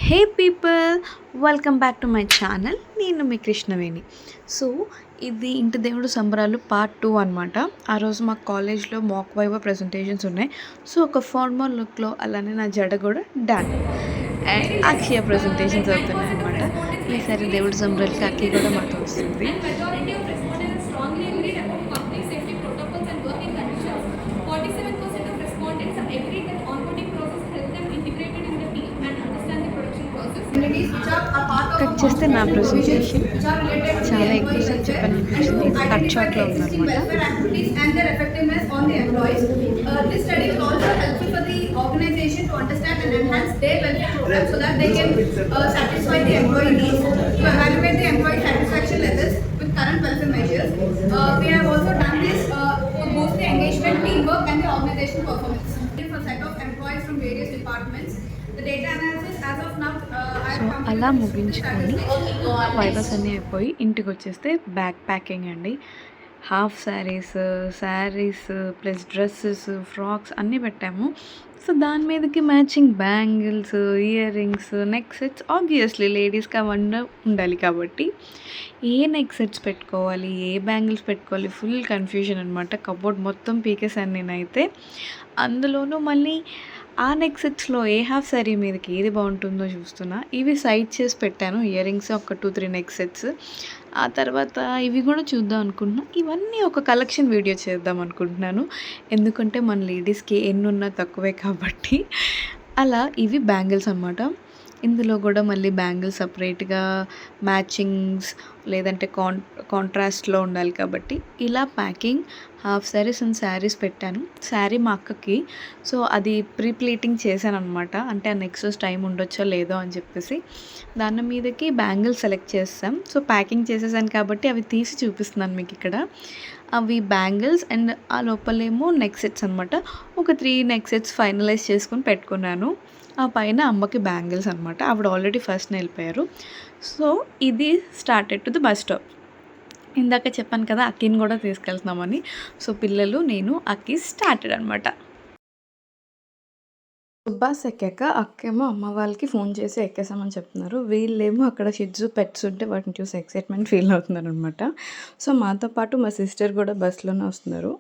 Hey people, welcome back to my channel. నేను మీ Krishnaveni. So ఇది ఇంటి దేవుడు సంబరాలు పార్ట్ 2 అనమాట. ఆ రోజు మా కాలేజ్లో మాక్ వైవా ప్రజెంటేషన్స్ ఉన్నాయి. సో ఒక ఫార్మల్ లుక్లో అలానే నా జడ కూడా డన్ అండ్ అక్షయ ప్రజెంటేషన్స్ అవుతున్నాయి అనమాట. ఈసారి దేవుడు సంబరాలకి అక్కయ్య కూడా మాతో వస్తుంది. కట్ చేస్తే నా ప్రజెంటేషన్ చాలా ఎక్కువసేపు చెప్పాను అనిపించింది. ఇది కట్ షార్ట్లో ఉందన్నమాట. current welfare measures. We have also done this to boost the engagement, teamwork and the organizational performance. For set of employees from various departments. The data analysis as of now so అలా ముగించుకొని వైబస్ అన్నీ అయిపోయి ఇంటికి వచ్చేస్తే bag packing అండి. Half saris plus dresses, frocks అన్నీ పెట్టాము. So దాని మీదకి matching bangles, ear rings, neck sets. Obviously లేడీస్కి అవన్నీ ఉండాలి కాబట్టి ఏ నెక్ సెట్స్ పెట్టుకోవాలి, ఏ బ్యాంగిల్స్ పెట్టుకోవాలి, ఫుల్ కన్ఫ్యూజన్ అనమాట. కబోర్డ్ మొత్తం పీకేసాను నేనైతే. అందులోనూ మళ్ళీ ఆ నెక్ సెట్స్లో ఏ హాఫ్ శారీ మీదకి ఏది బాగుంటుందో చూస్తున్నా. ఇవి సైడ్ చేసి పెట్టాను, ఇయర్ రింగ్స్ ఒక 2-3 నెక్ సెట్స్. ఆ తర్వాత ఇవి కూడా చూద్దాం అనుకుంటున్నా. ఇవన్నీ ఒక కలెక్షన్ వీడియో చేద్దాం అనుకుంటున్నాను, ఎందుకంటే మన లేడీస్కి ఎన్నున్నా తక్కువే కాబట్టి. అలా ఇవి బ్యాంగిల్స్ అనమాట. ఇందులో కూడా మళ్ళీ బ్యాంగిల్స్ సపరేట్గా మ్యాచింగ్స్ లేదంటే కాంట్రాస్ట్లో ఉండాలి కాబట్టి ఇలా packing, half saris and saris పెట్టాను. శారీ మా అక్కకి, సో అది ప్రీ ప్లీటింగ్ చేశాను అనమాట. అంటే ఆ నెక్స్ట్ టైం ఉండొచ్చో లేదో అని చెప్పేసి దాని మీదకి బ్యాంగిల్స్ సెలెక్ట్ చేస్తాం. సో ప్యాకింగ్ చేసేసాను కాబట్టి అవి తీసి చూపిస్తున్నాను మీకు ఇక్కడ. అవి బ్యాంగిల్స్ అండ్ ఆ లోపలేమో నెక్ సెట్స్ అనమాట. ఒక 3 నెక్ సెట్స్ ఫైనలైజ్ చేసుకొని పెట్టుకున్నాను. ఆ పైన అమ్మకి బ్యాంగిల్స్ అనమాట. ఆవిడ ఆల్రెడీ ఫస్ట్ వెళ్ళిపోయారు. సో ఇది started to the bus stop. ఇందాక చెప్పాను కదా అక్కిని కూడా తీసుకెళ్తున్నామని. సో పిల్లలు, నేను, అక్కి స్టార్టెడ్ అనమాట. బస్ ఎక్కాక అక్కేమో అమ్మ వాళ్ళకి ఫోన్ చేసి ఎక్కేసామని చెప్తున్నారు. వీళ్ళేమో అక్కడ షిట్జు పెట్స్ ఉంటే వాటిని చూసి ఎక్సైట్మెంట్ ఫీల్ అవుతున్నారు అనమాట. సో మాతో పాటు మా సిస్టర్ కూడా బస్సులోనే వస్తున్నారు.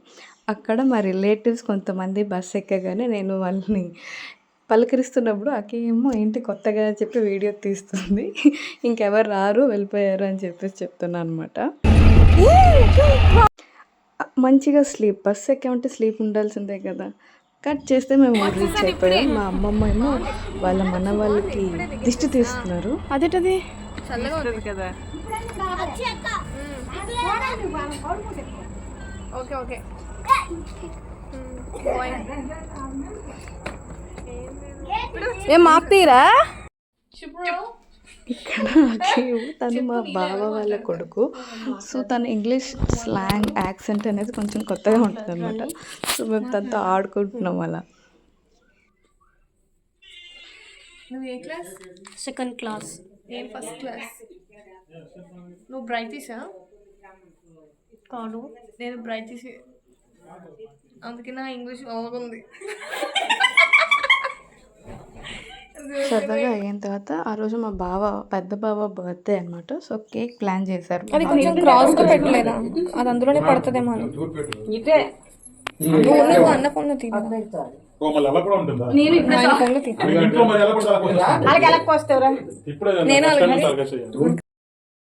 అక్కడ మా రిలేటివ్స్ కొంతమంది బస్ ఎక్కగానే నేను వాళ్ళని పలకరిస్తున్నప్పుడు అక్కయ్య ఏమో ఏంటి కొత్తగా చెప్పి వీడియో తీస్తుంది. ఇంకెవరు రారు, వెళ్ళిపోయారు అని చెప్పేసి చెప్తున్నా అనమాట. మంచిగా స్లీప్, బస్ ఎక్కామంటే స్లీప్ ఉండాల్సిందే కదా. కట్ చేస్తే మేము రీచ్ అయిపోయాం. మా అమ్మమ్మ ఏమో వాళ్ళ మన వాళ్ళకి దిష్టి తీస్తున్నారు. అదేటది కదా. ఓకే ఓకే ఏం ఆపుతీరా? ఇక్కడ తను మా బావ వాళ్ళ కొడుకు. సో తను ఇంగ్లీష్ స్లాంగ్ యాక్సెంట్ అనేది కొంచెం కొత్తగా ఉంటుంది అనమాట. సో మేము తనతో ఆడుకుంటున్నాం అలా. నువ్వు ఏ క్లాస్? Second class. నేను ఫస్ట్ క్లాస్. నువ్వు బ్రైటీసా? కాదు, నేను బ్రైటీసే, అందుకే నా ఇంగ్లీష్ బాగుంది. సరదాగా అయిన తర్వాత ఆ రోజు మా పెద్ద బావ బర్త్డే అనమాట. సో కేక్ ప్లాన్ చేశారు. అది కొంచెం క్రాస్గా పెట్టలేదా? అది అందులోనే పడుతుందేమో అని. నువ్వు అన్న ఫోన్లో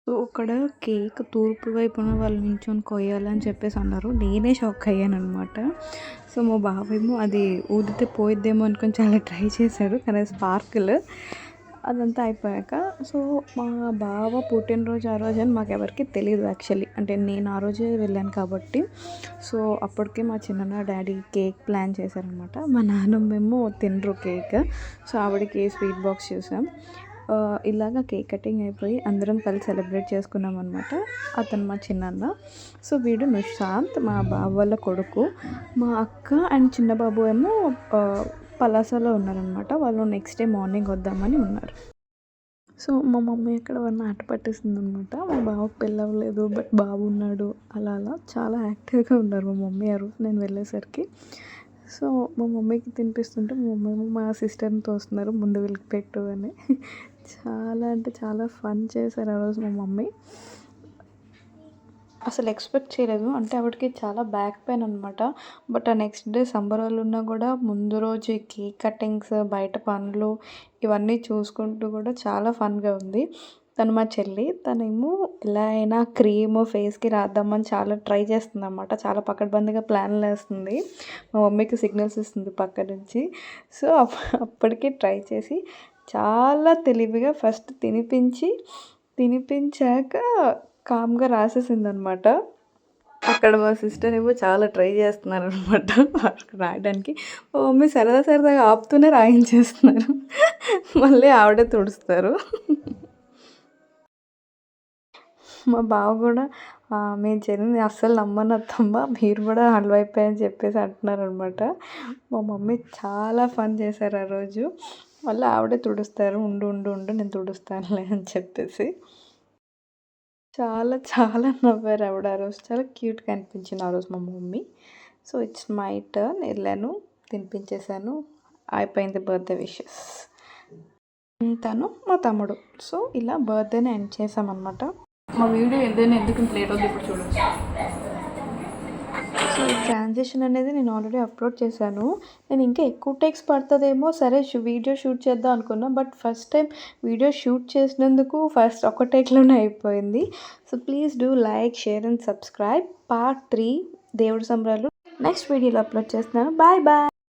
సో అక్కడ కేక్ తూర్పు వైపున వాళ్ళు నించొని కొయ్యాలని చెప్పేసి అన్నారు. నేనే షాక్ అయ్యాను అనమాట. సో మా బావేమో అది ఊదితే పోయిద్దేమో అనుకొని చాలా ట్రై చేశాడు, కానీ స్పార్కిల్ అదంతా అయిపోయాక. సో మా బావ పుట్టినరోజు ఆ రోజు అని మాకు ఎవరికి తెలియదు యాక్చువల్లీ. అంటే నేను ఆ రోజే వెళ్ళాను కాబట్టి. సో అప్పటికే మా చిన్న డాడీ కేక్ ప్లాన్ చేశారనమాట. మా నాన్నమ్మేమో తినరు కేక్. సో ఆవిడకి స్వీట్ బాక్స్ చూసాం. ఇలాగ కేక్ కటింగ్ అయిపోయి అందరం కలిసి సెలబ్రేట్ చేసుకున్నాం అనమాట. అతను మా చిన్నాన్న. సో వీడు నిశాంత్, మా బావ వాళ్ళ కొడుకు. మా అక్క అండ్ చిన్న బాబు ఏమో పలాసలో ఉన్నారనమాట. వాళ్ళు నెక్స్ట్ డే మార్నింగ్ వద్దామని ఉన్నారు. సో మా మమ్మీ అక్కడ వాళ్ళని ఆట పట్టేస్తుంది అనమాట. మా బావకు పెళ్ళి అవ్వలేదు, బట్ బాబు ఉన్నాడు. అలా చాలా యాక్టివ్గా ఉన్నారు మా మమ్మీ ఆ రోజు నేను వెళ్ళేసరికి. సో మా మమ్మీకి తినిపిస్తుంటే మా మమ్మీ మా సిస్టర్ని తోస్తున్నారు ముందు వీళ్ళకి పెట్టు అని. చాలా అంటే చాలా ఫన్ చేశారు ఆ రోజు మా మమ్మీ. అసలు ఎక్స్పెక్ట్ చేయలేదు. అంటే ఆవిడకి చాలా బ్యాక్ పెయిన్ అనమాట. బట్ ఆ నెక్స్ట్ డే సంబరాలు ఉన్నా కూడా ముందు రోజు కేక్ కటింగ్స్, బయట పనులు ఇవన్నీ చూసుకుంటూ కూడా చాలా ఫన్గా ఉంది. తను మా చెల్లి. తనేమో ఎలా అయినా క్రీమ్ ఫేస్కి రాద్దామని చాలా ట్రై చేస్తుంది అనమాట. చాలా పకడ్బందీగా ప్లాన్లు వేస్తుంది. మా మమ్మీకి సిగ్నల్స్ ఇస్తుంది పక్క నుంచి. సో అప్పటికి ట్రై చేసి చాలా తెలివిగా ఫస్ట్ తినిపించాక కామ్గా రాసేసిందనమాట. అక్కడ మా సిస్టర్ ఏమో చాలా ట్రై చేస్తున్నారనమాట రాయడానికి. మా మమ్మీ సరదాగా ఆపుతూనే రాయించేస్తున్నారు. మళ్ళీ ఆవిడే తుడుస్తారు. మా బావ కూడా మేము చెల్లిని అస్సలు నమ్మను అత్తమ్మ, మీరు కూడా హల్వా అయిపోయాయని చెప్పేసి అంటున్నారనమాట. మా మమ్మీ చాలా ఫన్ చేశారు ఆ రోజు. మళ్ళీ ఆవిడే తుడుస్తారు. ఉండు నేను తుడుస్తానులే అని చెప్పేసి. చాలా నవ్వారు ఆవిడ ఆ రోజు. చాలా క్యూట్గా అనిపించింది ఆ రోజు మా mummy. So it's my turn. వెళ్ళాను, తినిపించేశాను, అయిపోయింది బర్త్డే విషెస్. తను మా తమ్ముడు. సో ఇలా బర్త్డేని ఎండ్ చేసామన్నమాట. మా వీడియో ఏదైనా ఎందుకు లేట్ అవుతుంది ఇప్పుడు చూడండి. సో ఈ ట్రాన్సిషన్ అనేది నేను ఆల్రెడీ అప్లోడ్ చేశాను. నేను ఇంకా ఎక్కువ టేక్స్ పడుతుందేమో సరే వీడియో షూట్ చేద్దాం అనుకున్నా. But first time video shoot చేసినందుకు ఫస్ట్ ఒక టేక్లోనే అయిపోయింది. So please do like, share and subscribe. Part 3 దేవుడి సంబరాలు నెక్స్ట్ వీడియోలో అప్లోడ్ చేస్తున్నాను. బాయ్.